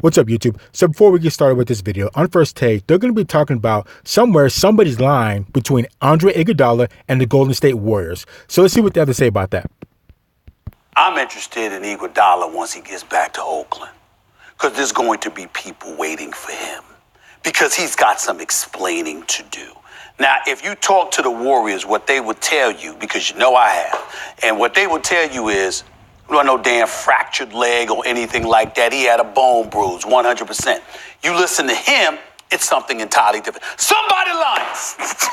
What's up, YouTube? So before we get started with this video, on First Take, they're going to be talking about somebody's line between Andre Iguodala and the Golden State Warriors. So let's see what they have to say about that. I'm interested in Iguodala once he gets back to Oakland, because there's going to be people waiting for him, because he's got some explaining to do. Now, if you talk to the Warriors, what they would tell you, because you know I have, and what they would tell you is, no damn fractured leg or anything like that. He had a bone bruise, 100%. You listen to him, it's something entirely different. Somebody lying.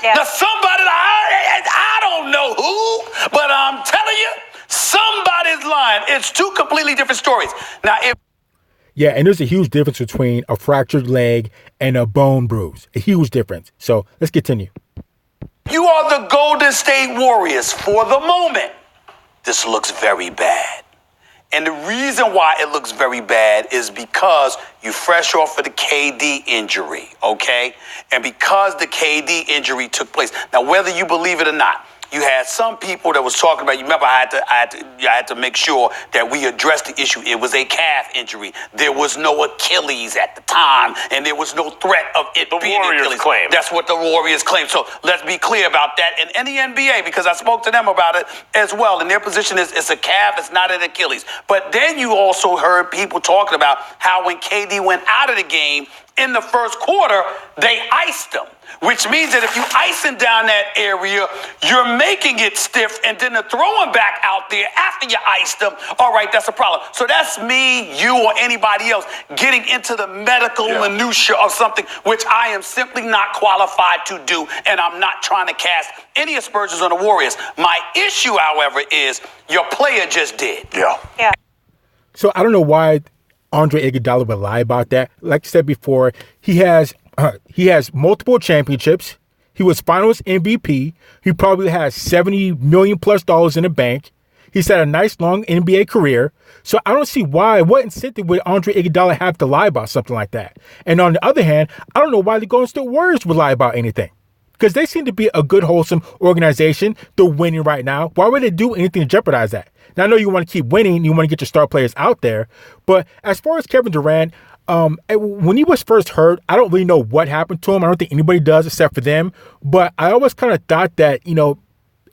Yeah. Now, somebody, I don't know who, but I'm telling you, somebody's lying. It's two completely different stories. Now, Yeah, and there's a huge difference between a fractured leg and a bone bruise. A huge difference. So let's continue. You are the Golden State Warriors for the moment. This looks very bad. And the reason why it looks very bad is because you fresh off of the KD injury, okay? And because the KD injury took place. Now, whether you believe it or not, you had some people that was talking about, you remember I had to make sure that we addressed the issue. It was a calf injury. There was no Achilles at the time, and there was no threat of it being Achilles. Claim. That's what the Warriors claim. So let's be clear about that. And in the NBA, because I spoke to them about it as well, and their position is it's a calf, it's not an Achilles. But then you also heard people talking about how when KD went out of the game in the first quarter, they iced him. Which means that if you icing down that area, you're making it stiff, and then to throw him back out there after you iced him, all right, that's a problem. So that's me, you, or anybody else getting into the medical minutia of something which I am simply not qualified to do, and I'm not trying to cast any aspersions on the Warriors. My issue, however, is your player just did. Yeah. So I don't know why Andre Iguodala would lie about that. Like I said before, he has multiple championships. He was finals MVP. He probably has $70 million plus in the bank. He's had a nice long NBA career. So I don't see what incentive would Andre Iguodala have to lie about something like that. And on the other hand, I don't know why the Golden State Warriors would lie about anything, because they seem to be a good, wholesome organization. They're winning right now. Why would they do anything to jeopardize that? Now, I know you want to keep winning. You want to get your star players out there. But as far as Kevin Durant, when he was first hurt, I don't really know what happened to him. I don't think anybody does except for them. But I always kind of thought that,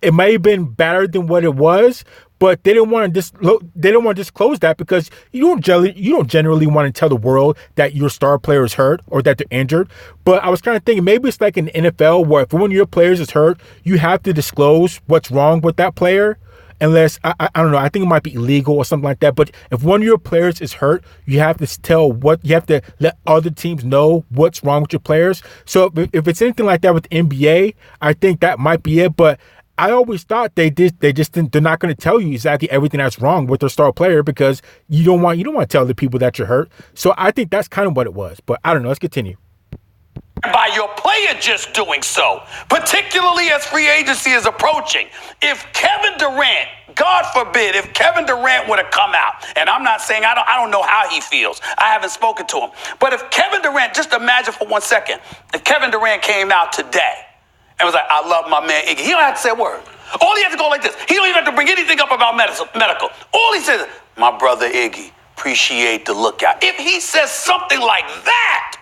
it may have been better than what it was, but they didn't want to disclose that, because you don't generally want to tell the world that your star player is hurt or that they're injured. But I was kind of thinking maybe it's like in the NFL, where if one of your players is hurt, you have to disclose what's wrong with that player. Unless, I don't know, I think it might be illegal or something like that. But if one of your players is hurt, you have to let other teams know what's wrong with your players. So if it's anything like that with the NBA, I think that might be it. But I always thought they're not going to tell you exactly everything that's wrong with their star player, because you don't want to tell the people that you're hurt. So I think that's kind of what it was. But I don't know. Let's continue. By your player just doing so, particularly as free agency is approaching. If Kevin Durant, God forbid, if Kevin Durant would have come out, and I'm not saying I don't know how he feels. I haven't spoken to him. But if Kevin Durant, just imagine for 1 second, if Kevin Durant came out today and was like, I love my man Iggy, he don't have to say a word. All he has to go like this. He don't even have to bring anything up about medical. All he says is, my brother Iggy, appreciate the lookout. If he says something like that,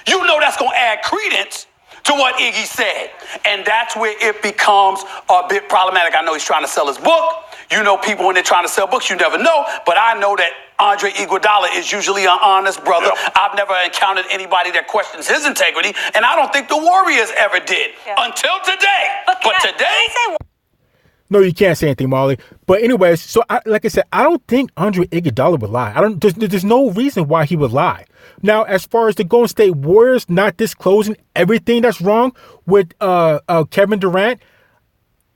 you know that's going to add credence to what Iggy said. And that's where it becomes a bit problematic. I know he's trying to sell his book. You know, people, when they're trying to sell books, you never know. But I know that Andre Iguodala is usually an honest brother. Yep. I've never encountered anybody that questions his integrity. And I don't think the Warriors ever did until today. But today... No, you can't say anything, Molly. But anyways, so like I said, I don't think Andre Iguodala would lie. There's no reason why he would lie. Now, as far as the Golden State Warriors not disclosing everything that's wrong with Kevin Durant,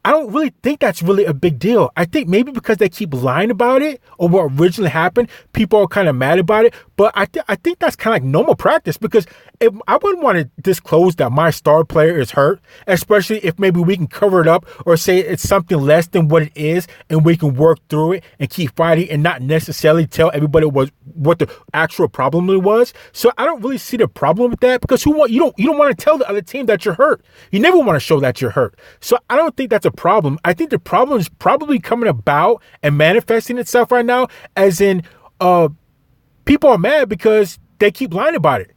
I don't really think that's really a big deal. I think maybe because they keep lying about it or what originally happened, people are kind of mad about it. But I think that's kind of like normal practice, because if I wouldn't want to disclose that my star player is hurt, especially if maybe we can cover it up or say it's something less than what it is, and we can work through it and keep fighting and not necessarily tell everybody what the actual problem was. So I don't really see the problem with that, because you don't want to tell the other team that you're hurt. You never want to show that you're hurt. So I don't think that's a problem. I think the problem is probably coming about and manifesting itself right now, as in people are mad because they keep lying about it.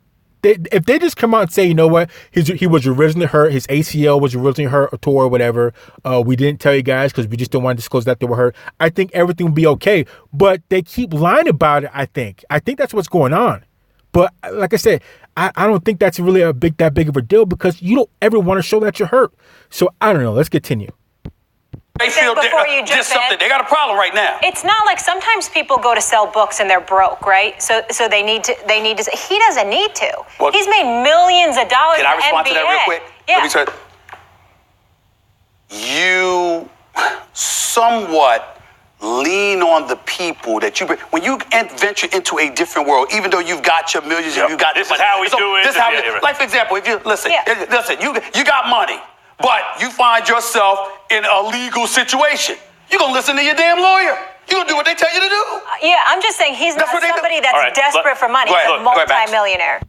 If they just come out and say, you know what, he was originally hurt, his ACL was originally hurt or tore or whatever, we didn't tell you guys because we just don't want to disclose that they were hurt, I think everything will be okay. But they keep lying about it, I think. I think that's what's going on. But like I said, I don't think that's really that big of a deal because you don't ever want to show that you're hurt. So I don't know. Let's continue. They feel there's something. They got a problem right now. It's not like sometimes people go to sell books and they're broke, right? So they need to. He doesn't need to. Well, he's made millions of dollars. Can I respond to that real quick? Yeah. You somewhat lean on the people that you bring. When you venture into a different world, even though you've got your millions and you got this is how we do it. This is how we do it. Like, for example, if you listen, you got money. But you find yourself in a legal situation. You're going to listen to your damn lawyer. You're going to do what they tell you to do. Yeah, I'm just saying he's not somebody that's desperate for money. He's a multi-millionaire.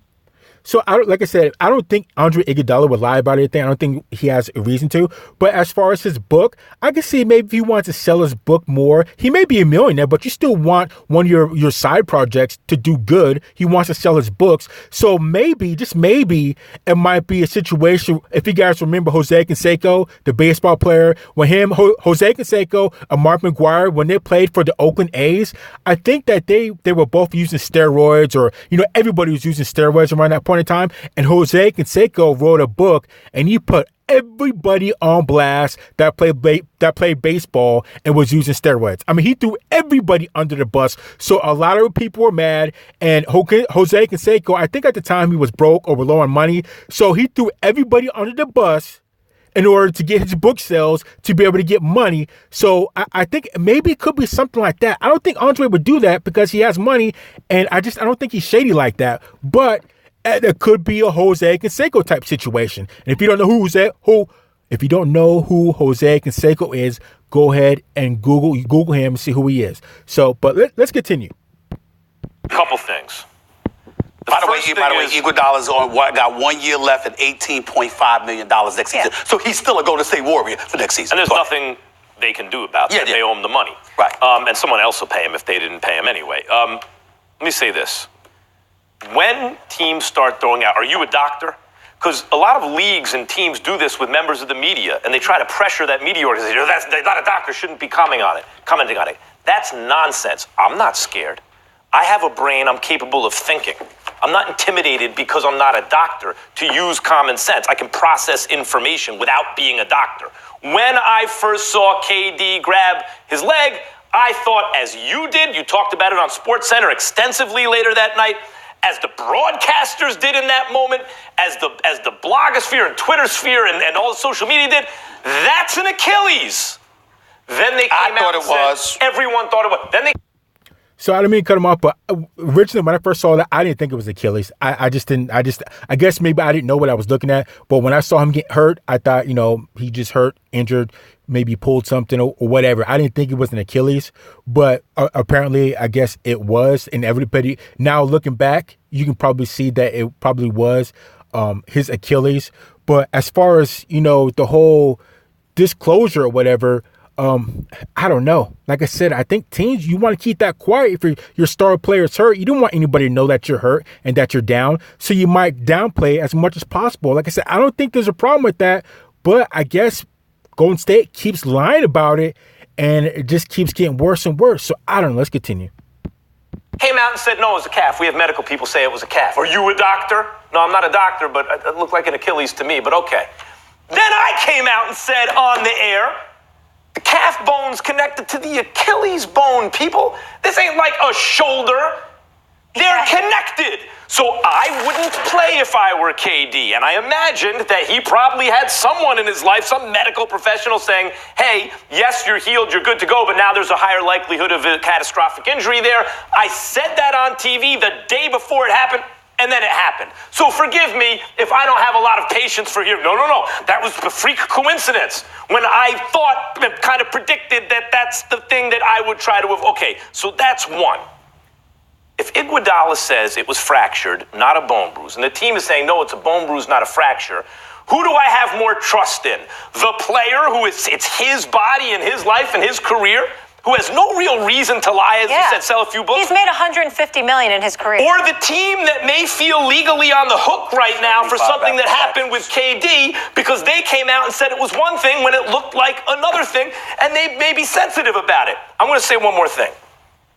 So, like I said, I don't think Andre Iguodala would lie about anything. I don't think he has a reason to. But as far as his book, I can see maybe if he wants to sell his book more, he may be a millionaire, but you still want one of your side projects to do good. He wants to sell his books. So maybe, just maybe, it might be a situation, if you guys remember Jose Canseco, the baseball player, when Jose Canseco and Mark McGwire, when they played for the Oakland A's, I think that they were both using steroids, or, everybody was using steroids around that point in time, and Jose Canseco wrote a book and he put everybody on blast that played baseball and was using steroids. I mean, he threw everybody under the bus. So a lot of people were mad, and Jose Canseco, I think at the time he was broke or low on money, so he threw everybody under the bus in order to get his book sales to be able to get money. So I think maybe it could be something like that. I don't think Andre would do that because he has money, and I don't think he's shady like that. But it could be a Jose Canseco type situation. And if you don't know who Jose Canseco is, go ahead and Google him and see who he is. So, but let's continue. A couple things. By the way, Iguodala's got 1 year left at $18.5 million next season. So he's still a Golden State Warrior for next season. And there's nothing they can do about that. They owe him the money. Right. And someone else will pay him if they didn't pay him anyway. Let me say this. When teams start throwing out, are you a doctor? Because a lot of leagues and teams do this with members of the media, and they try to pressure that media organization. That's not a doctor, shouldn't be commenting on it. That's nonsense. I'm not scared. I have a brain. I'm capable of thinking. I'm not intimidated because I'm not a doctor to use common sense. I can process information without being a doctor. When I first saw KD grab his leg, I thought, as you did, you talked about it on SportsCenter extensively later that night, as the broadcasters did in that moment, as the blogosphere and Twitter sphere and all the social media did, that's an Achilles. Then they came out and said, everyone thought it was. Then they. So I didn't mean to cut him off, but originally when I first saw that, I didn't think it was Achilles. I guess maybe I didn't know what I was looking at. But when I saw him get hurt, I thought, he just hurt, injured, maybe pulled something or whatever. I didn't think it was an Achilles, but apparently I guess it was. And everybody, now looking back, you can probably see that it probably was his Achilles. But as far as, the whole disclosure or whatever, I don't know. Like I said, I think teams, you want to keep that quiet. If your star player's hurt, you don't want anybody to know that you're hurt and that you're down. So you might downplay as much as possible. Like I said, I don't think there's a problem with that, but I guess Golden State keeps lying about it and it just keeps getting worse and worse. So I don't know. Let's continue. Came out and said, no, it was a calf. We have medical people say it was a calf. Are you a doctor? No, I'm not a doctor, but it looked like an Achilles to me, but okay. Then I came out and said on the air, the calf bone's connected to the Achilles bone, people. This ain't like a shoulder. They're connected. So I wouldn't play if I were KD. And I imagined that he probably had someone in his life, some medical professional saying, hey, yes, you're healed, you're good to go, but now there's a higher likelihood of a catastrophic injury there. I said that on TV the day before it happened. And then it happened. So forgive me if I don't have a lot of patience for you. No. That was a freak coincidence. When I thought, kind of predicted that that's the thing that I would try to avoid. Okay, so that's one. If Iguodala says it was fractured, not a bone bruise, and the team is saying, no, it's a bone bruise, not a fracture, who do I have more trust in? The player it's his body and his life and his career, who has no real reason to lie, as you said, sell a few books. He's made $150 million in his career. Or the team that may feel legally on the hook right now for something that happened with KD because they came out and said it was one thing when it looked like another thing, and they may be sensitive about it. I'm going to say one more thing,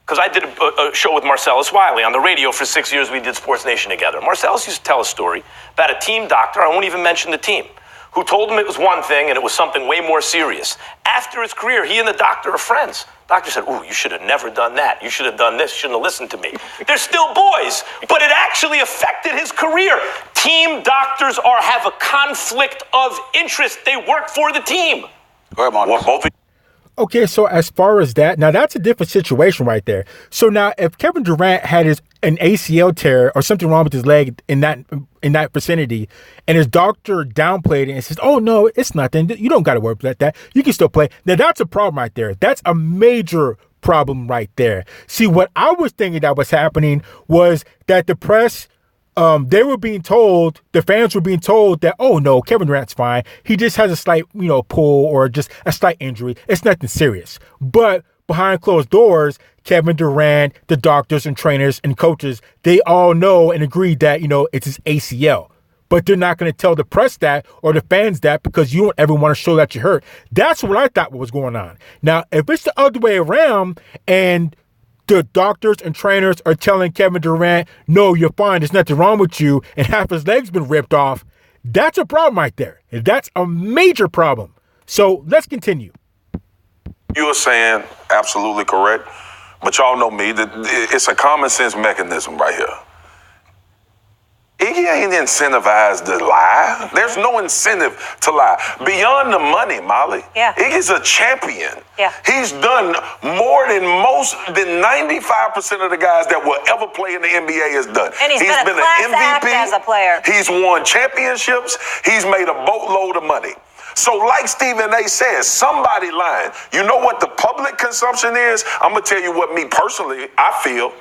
because I did a show with Marcellus Wiley on the radio for 6 years. We did Sports Nation together. Marcellus used to tell a story about a team doctor, I won't even mention the team, who told him it was one thing and it was something way more serious. After his career, he and the doctor are friends. Doctor said, "Ooh, you should have never done that. You should have done this. You shouldn't have listened to me." They're still boys, but it actually affected his career. Team doctors have a conflict of interest. They work for the team. Go ahead, Okay, so as far as that, now that's a different situation right there. So now if Kevin Durant had an ACL tear or something wrong with his leg in that vicinity, and his doctor downplayed it and says, "Oh no, it's nothing. You don't got to worry about that. You can still play." Now that's a problem right there. That's a major problem right there. See, what I was thinking that was happening was that the press, they were being told, the fans were being told that, "Oh no, Kevin Durant's fine. He just has a slight, pull or just a slight injury. It's nothing serious." But behind closed doors, Kevin Durant, the doctors and trainers and coaches, they all know and agree that, it's his ACL. But they're not going to tell the press that or the fans that because you don't ever want to show that you're hurt. That's what I thought was going on. Now, if it's the other way around and the doctors and trainers are telling Kevin Durant, "No, you're fine. There's nothing wrong with you," and half his leg's been ripped off, that's a problem right there. That's a major problem. So let's continue. You are saying absolutely correct, but y'all know me that it's a common sense mechanism right here. Iggy ain't incentivized to lie. There's no incentive to lie. Beyond the money, Molly. Yeah. Iggy's a champion. Yeah. He's done more than 95% of the guys that will ever play in the NBA has done. And he's been a class act as a player. He's won championships. He's made a boatload of money. So like Stephen A. says, somebody lying. You know what the public consumption is? I'm going to tell you what me personally, I feel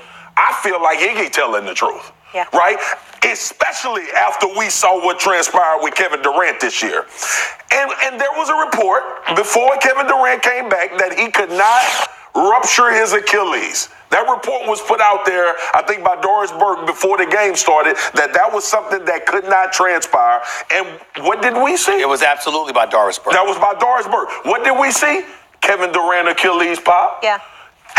like Iggy telling the truth. Yeah. Right? Especially after we saw what transpired with Kevin Durant this year. And there was a report before Kevin Durant came back that he could not rupture his Achilles. That report was put out there, I think, by Doris Burke before the game started, that was something that could not transpire. And what did we see? It was absolutely by Doris Burke. That was by Doris Burke. What did we see? Kevin Durant Achilles pop. Yeah.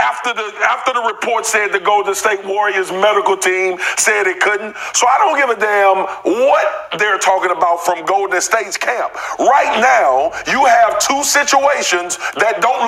After the report said the Golden State Warriors medical team said it couldn't. So I don't give a damn what they're talking about from Golden State's camp. Right now, you have two situations that don't